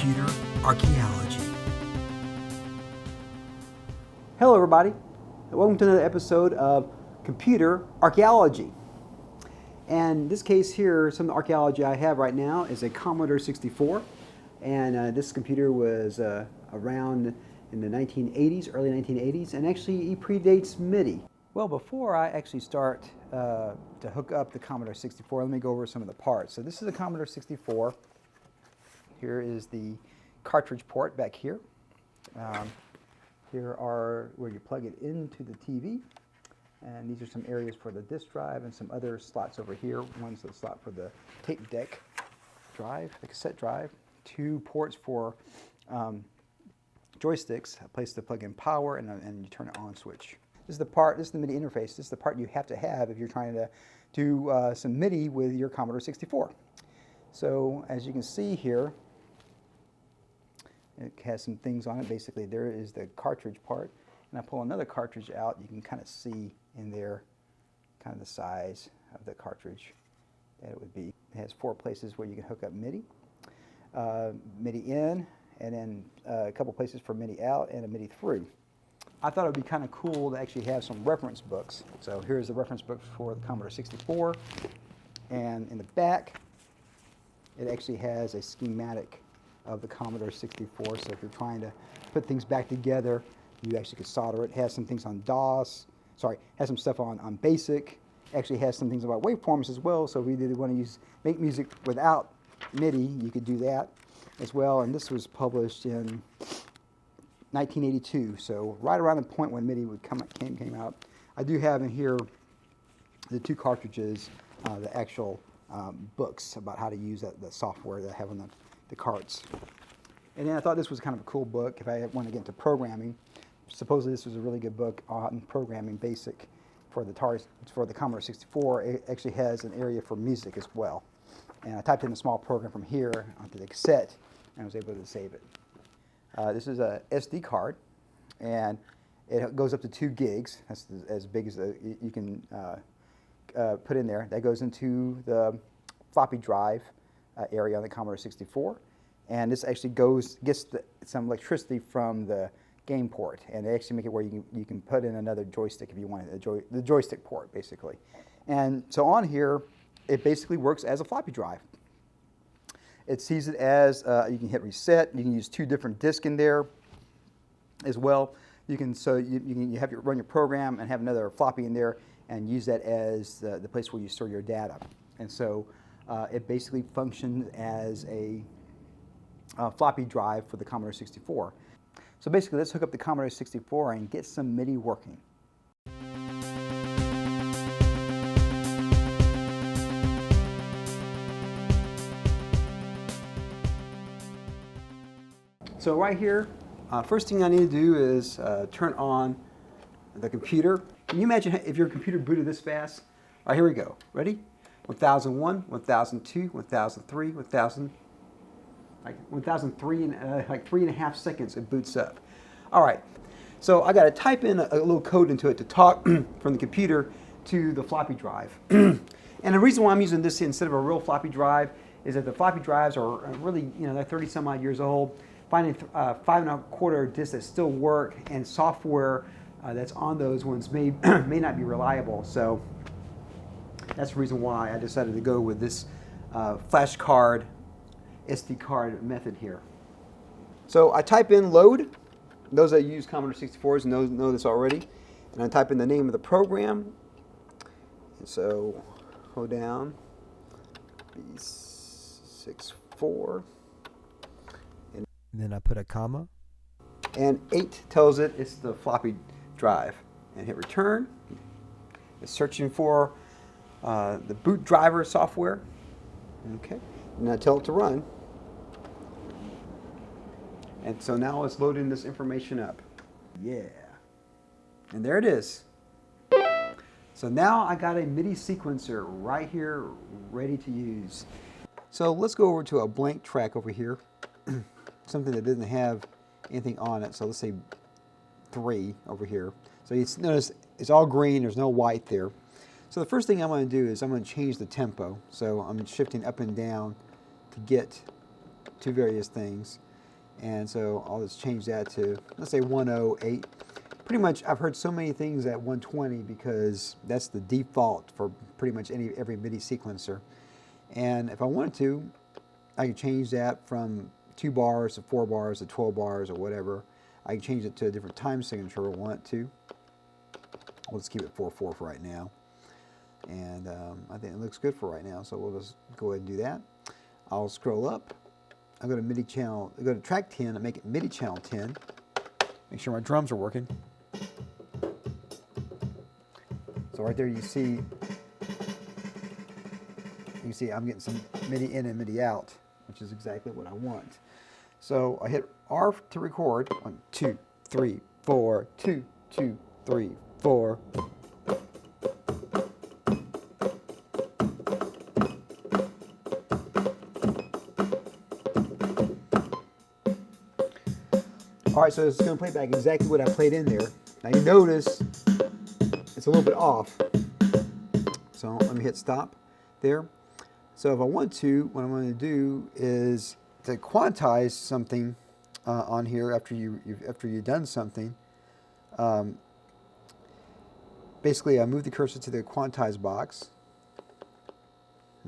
Computer Archaeology. Hello everybody, welcome to another episode of Computer Archaeology. And in this case here, some of the archaeology I have right now is a Commodore 64. And this computer was around in the 1980s, early 1980s, and actually it predates MIDI. Well, before I actually start to hook up the Commodore 64, let me go over some of the parts. So this is a Commodore 64. Here is the cartridge port back here. Here are where you plug it into the TV. And these are some areas for the disk drive and some other slots over here. One's the slot for the tape deck drive, the cassette drive. Two ports for joysticks, a place to plug in power, and you turn it on switch. This is the part, this is the MIDI interface. This is the part you have to have if you're trying to do some MIDI with your Commodore 64. So as you can see here, it has some things on it. Basically, there is the cartridge part. And I pull another cartridge out, you can kind of see in there kind of the size of the cartridge that it would be. It has 4 places where you can hook up MIDI. MIDI in, and then a couple places for MIDI out and a MIDI through. I thought it would be kind of cool to actually have some reference books. So here's the reference book for the Commodore 64. And in the back, it actually has a schematic of the Commodore 64. So if you're trying to put things back together, you actually could solder it. It has some things on DOS. Sorry, has some stuff on BASIC. Actually has some things about waveforms as well. So if you did want to make music without MIDI, you could do that as well. And this was published in 1982, so right around the point when MIDI would came out. I do have in here the 2 cartridges, the actual books about how to use the software that I have on the carts. And then I thought this was kind of a cool book if I want to get into programming. Supposedly this was a really good book on programming BASIC for the Commodore 64. It actually has an area for music as well. And I typed in a small program from here onto the cassette and I was able to save it. This is a SD card, and it goes up to 2 gigs. That's as big as you can put in there. That goes into the floppy drive area on the Commodore 64. And this actually gets some electricity from the game port, and they actually make it where you can put in another joystick if you want it, the joystick port basically. And so on here, it basically works as a floppy drive. It sees it as you can hit reset. You can use 2 different disks in there as well. You can run your program and have another floppy in there and use that as the place where you store your data. And so it basically functions as a floppy drive for the Commodore 64. So basically, let's hook up the Commodore 64 and get some MIDI working. So right here, first thing I need to do is turn on the computer. Can you imagine if your computer booted this fast? All right, here we go. Ready? 1001, 1002, 1003, 1003 in like 3.5 seconds it boots up. All right, so I got to type in a little code into it to talk from the computer to the floppy drive. And the reason why I'm using this instead of a real floppy drive is that the floppy drives are really, they're 30 some odd years old. Finding 5.25 discs that still work and software that's on those ones may not be reliable. So that's the reason why I decided to go with this flash card, SD card method here. So I type in load. Those that use Commodore 64s know this already. And I type in the name of the program. And so hold down B64. And then I put a comma. And 8 tells it it's the floppy drive. And hit return. It's searching for the boot driver software. Okay. And I tell it to run. And so now it's loading this information up. Yeah. And there it is. So now I got a MIDI sequencer right here ready to use. So let's go over to a blank track over here. Something that doesn't have anything on it. So let's say 3 over here. So you notice it's all green, there's no white there. So the first thing I'm going to do is I'm going to change the tempo. So I'm shifting up and down to get to various things. And so I'll just change that to, let's say 108. Pretty much, I've heard so many things at 120 because that's the default for pretty much every MIDI sequencer. And if I wanted to, I can change that from 2 bars to 4 bars to 12 bars or whatever. I can change it to a different time signature if I want to. We'll just keep it 4/4 for right now. And I think it looks good for right now, so we'll just go ahead and do that. I'll scroll up. I'll go to MIDI channel, go to track 10 and make it MIDI channel 10. Make sure my drums are working. So right there you see I'm getting some MIDI in and MIDI out, which is exactly what I want. So I hit R to record. 1, 2, 3, 4, 2, 2, 3, 4. All right, so it's going to play back exactly what I played in there. Now you notice it's a little bit off. So let me hit stop there. So if I want to, what I'm going to do is to quantize something on here after you've done something. Basically, I move the cursor to the quantize box.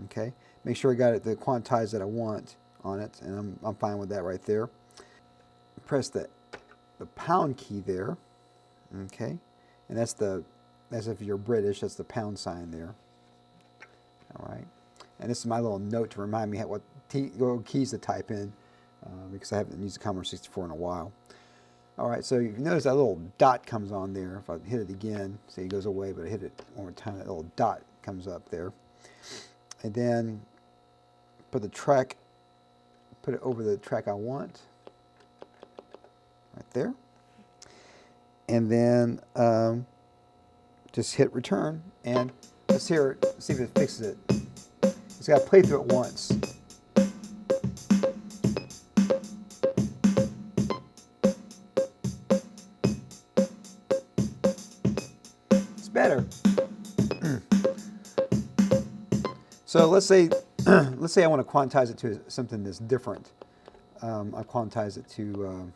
Okay, make sure I got the quantize that I want on it, and I'm fine with that right there. Press the pound key there. Okay, and that's if you're British, that's the pound sign there. All right, and this is my little note to remind me what keys to type in because I haven't used the Commodore 64 in a while. All right, so you notice that little dot comes on there. If I hit it again, see it goes away, but I hit it one more time, that little dot comes up there. And then put it over the track I want, right there. And then just hit return, and let's hear it, see if it fixes it. It's got to play through it once. Better. So let's say I want to quantize it to something that's different. I'll quantize it to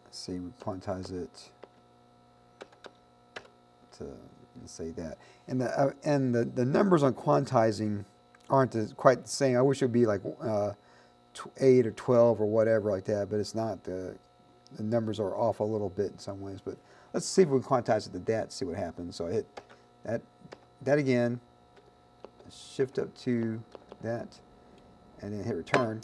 let's see, we quantize it to, let's say that, and the numbers on quantizing aren't quite the same. I wish it would be like 8 or 12 or whatever like that, but it's not. The numbers are off a little bit in some ways, but let's see if we can quantize it to that, see what happens. So I hit that again, shift up to that, and then hit return.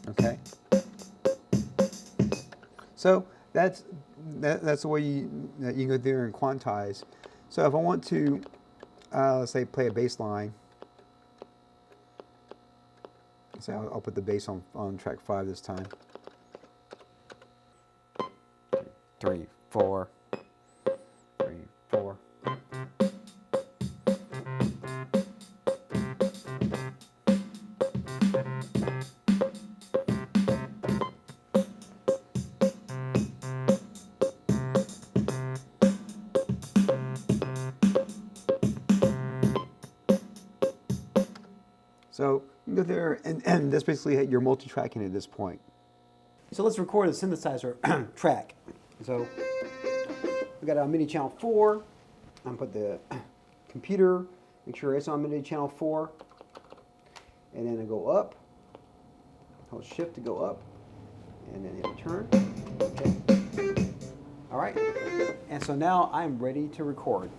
Okay. So that's the way you can go there and quantize. So if I want to, let's say, play a bass line. So I'll put the bass on track 5 this time. 3, 4, 3, 4. So you go there, and that's basically your multi-tracking at this point. So let's record a synthesizer track. So we got a MIDI channel 4. I'm gonna put the computer, make sure it's on MIDI channel 4, and then I go up. Hold shift to go up, and then hit return. Okay. All right, and so now I'm ready to record.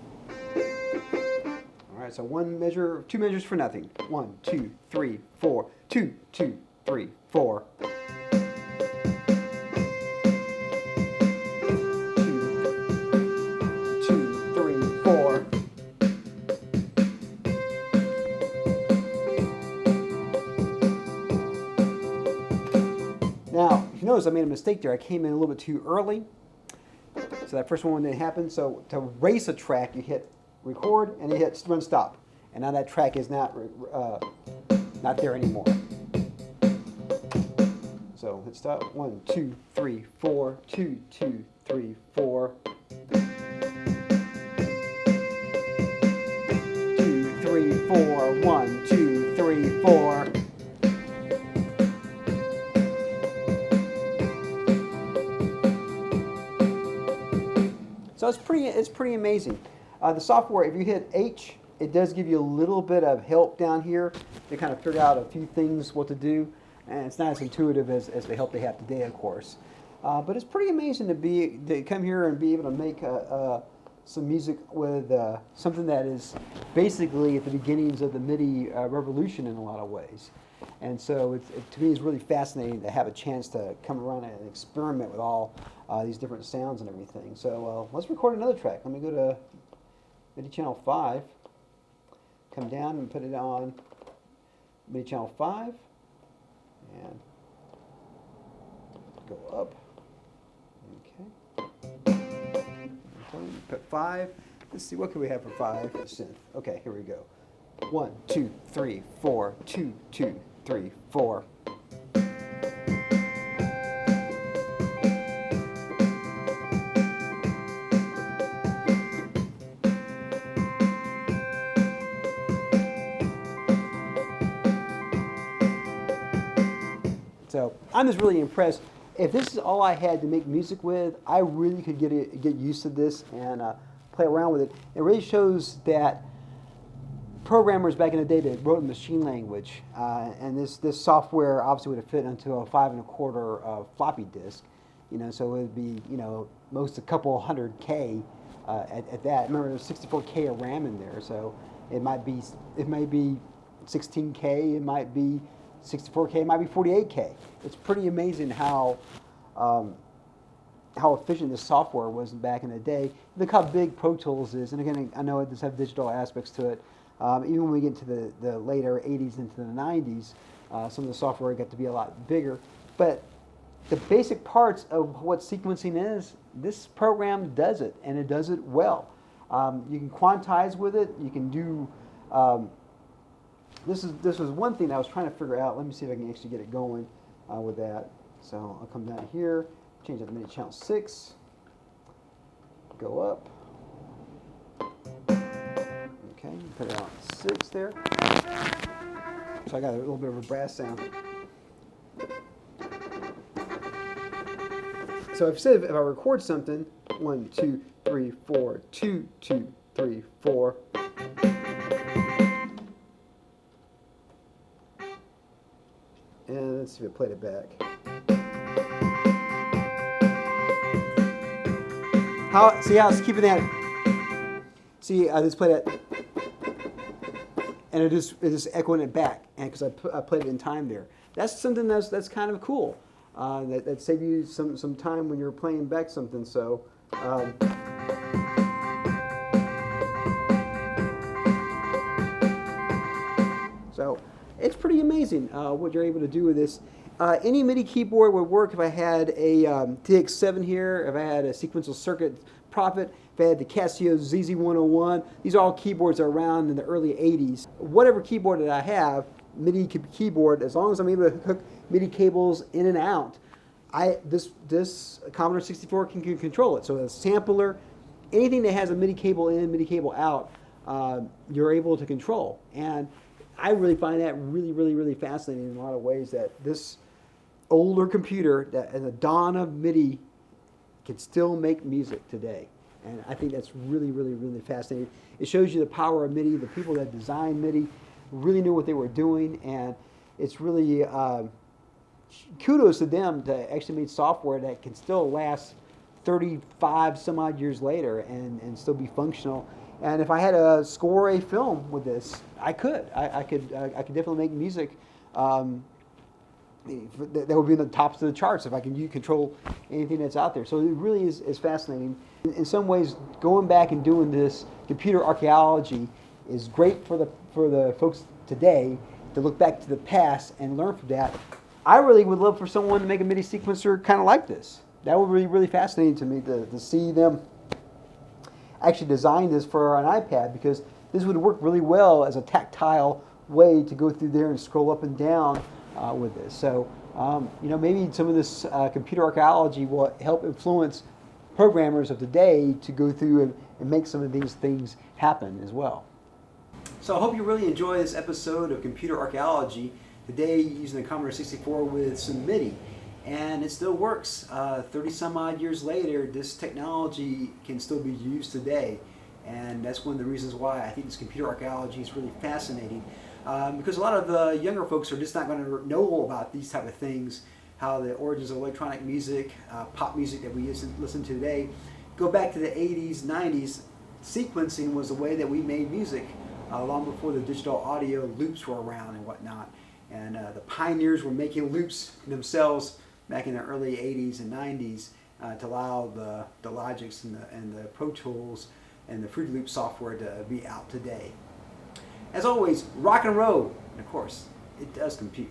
All right, so 2 measures for nothing. 1, 2, 3, 4. 2, 2, 3, 4. 2, 2, 3, 4. Now, if you notice, I made a mistake there. I came in a little bit too early. So that first one didn't happen. So to erase a track, you hit record, and you hit run stop, and now that track is not there anymore. So hit stop. 1, 2, 3, 4. 2, 2, 3, 4. 2, 3, 4. 1, 2, 3, 4. So it's pretty amazing. The software, if you hit H, it does give you a little bit of help down here to kind of figure out a few things, what to do. And it's not as intuitive as the help they have today, of course. But it's pretty amazing to come here and be able to make some music with something that is basically at the beginnings of the MIDI revolution in a lot of ways. And so to me, it's really fascinating to have a chance to come around and experiment with all these different sounds and everything. So let's record another track. Let me go to MIDI channel 5, come down and put it on MIDI channel 5, and go up. Okay. Put 5. Let's see, what can we have for 5? Synth. Okay, here we go. 1, 2, 3, 4. 2, 2, 3, 4. So I'm just really impressed. If this is all I had to make music with, I really could get used to this and play around with it. It really shows that programmers back in the day that wrote in machine language, and this software obviously would have fit into a 5 1/4 floppy disk, so it would be most a couple hundred K at that. Remember, there's 64K of RAM in there, so it might be 16K, it might be 64K, it might be 48K. It's pretty amazing how efficient this software was back in the day. Look how big Pro Tools is, and again, I know it does have digital aspects to it. Even when we get into the later 80s into the 90s, some of the software got to be a lot bigger. But the basic parts of what sequencing is, this program does it, and it does it well. You can quantize with it. You can do. This was one thing I was trying to figure out. Let me see if I can actually get it going with that. So I'll come down here, change that to MIDI channel 6, go up. Okay, put it on 6 there. So I got a little bit of a brass sound. So if I record something, 1, 2, 3, 4, 2, 2, 3, 4. And let's see if I played it back. See how it's keeping that? See, I just played it, and it is echoing it back, and because I played it in time there. That's something that's kind of cool. That saved you some time when you're playing back something. So. So it's pretty amazing what you're able to do with this. Any MIDI keyboard would work if I had a DX7 here, if I had a sequential circuit Prophet, if I had the Casio ZZ101. These are all keyboards that are around in the early 80s. Whatever keyboard that I have, MIDI keyboard, as long as I'm able to hook MIDI cables in and out, this Commodore 64 can control it. So a sampler, anything that has a MIDI cable in, MIDI cable out, you're able to control. And I really find that really fascinating in a lot of ways, that this older computer that at the dawn of MIDI can still make music today. And I think that's really fascinating. It shows you the power of MIDI. The people that designed MIDI really knew what they were doing, and it's really kudos to them to actually make software that can still last 35 some odd years later and still be functional. And if I had to score a film with this, I could definitely make music that would be in the tops of the charts if I can control anything that's out there. So it really is fascinating. In some ways, going back and doing this computer archaeology is great for the folks today to look back to the past and learn from that. I really would love for someone to make a MIDI sequencer kind of like this. That would be really fascinating to me to see them actually design this for an iPad, because this would work really well as a tactile way to go through there and scroll up and down with this. So Maybe some of this computer archaeology will help influence programmers of today to go through and make some of these things happen as well. So I hope you really enjoy this episode of Computer Archaeology, today using the Commodore 64 with some MIDI. And it still works. 30 some odd years later, this technology can still be used today. And that's one of the reasons why I think this computer archaeology is really fascinating. Because a lot of the younger folks are just not going to know about these type of things, how the origins of electronic music, pop music that we listen to today, go back to the 80s, 90s. Sequencing was the way that we made music long before the digital audio loops were around and whatnot. And the pioneers were making loops themselves back in the early 80s and 90s to allow the Logics and the Pro Tools and the Fruity Loop software to be out today. As always, rock and roll, and of course, it does compute.